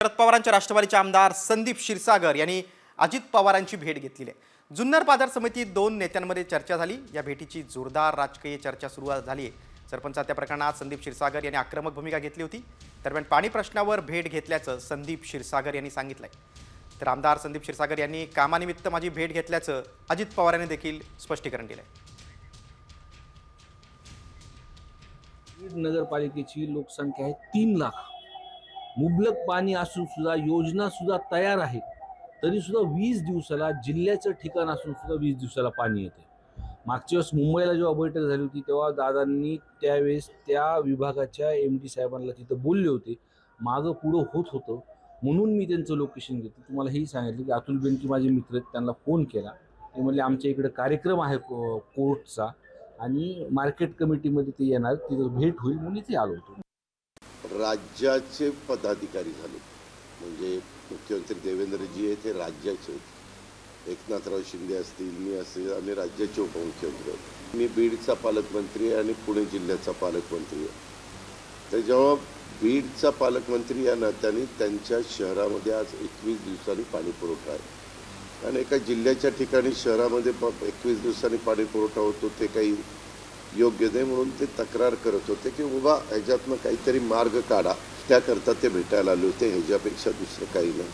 शरद पवारांच्या राष्ट्रवादीचे आमदार संदीप क्षीरसागर यांनी अजित पवारांची भेट घेतलेली आहे। जुन्नर बाजार समितीत दोन नेत्यांमध्ये चर्चा झाली। या भेटीची जोरदार राजकीय चर्चा सुरू झाली आहे। सरपंच त्या प्रकरणात संदीप क्षीरसागर यांनी आक्रमक भूमिका घेतली होती। दरम्यान पाणी प्रश्नावर भेट घेतल्याचं संदीप क्षीरसागर यांनी सांगितलंय। तर आमदार संदीप क्षीरसागर यांनी कामानिमित्त माझी भेट घेतल्याचं अजित पवार यांनी देखील स्पष्टीकरण दिलंय। नगरपालिकेची लोकसंख्या आहे 3 लाख। मुबलक पाणी असून सुद्धा योजना सुद्धा तयार आहे, तरी सुद्धा 20 दिवसाला जिल्ह्याचं ठिकाण असून सुद्धा 20 दिवसाला पाणी येते। मागच्या वेळेस मुंबईला जेव्हा बैठक झाली होती तेव्हा दादांनी त्यावेळेस त्या विभागाच्या MD साहेबांना तिथं बोलले होते, मागं पुढं होत होतं म्हणून मी त्यांचं लोकेशन घेतलं। तुम्हाला हेही सांगितलं की अतुल बेनकी माझे मित्र आहेत, त्यांना फोन केला, ते म्हणले आमच्या इकडे कार्यक्रम आहे कोर्टचा आणि मार्केट कमिटीमध्ये ते येणार, तिथं भेट होईल म्हणून इथे आलो होतो। राज्याचे पदाधिकारी झाले, म्हणजे मुख्यमंत्री देवेंद्रजी आहे ते राज्याचे, एकनाथराव शिंदे असतील, मी असेल, आणि राज्याचे उपमुख्यमंत्री आहेत। मी बीडचा पालकमंत्री आहे आणि पुणे जिल्ह्याचा पालकमंत्री आहे। तर जेव्हा बीडचा पालकमंत्री या नात्याने त्यांच्या शहरामध्ये आज 21 दिवसांनी पाणी पुरवठा आहे आणि एका जिल्ह्याच्या ठिकाणी शहरामध्ये 21 दिवसांनी पाणी पुरवठा होतो ते काही योग्य नाही, म्हणून ते तक्रार करत होते की उभा ह्याच्यातनं काहीतरी मार्ग काढा, त्याकरता ते भेटायला आले होते, ह्याच्यापेक्षा दुसरं काही नाही।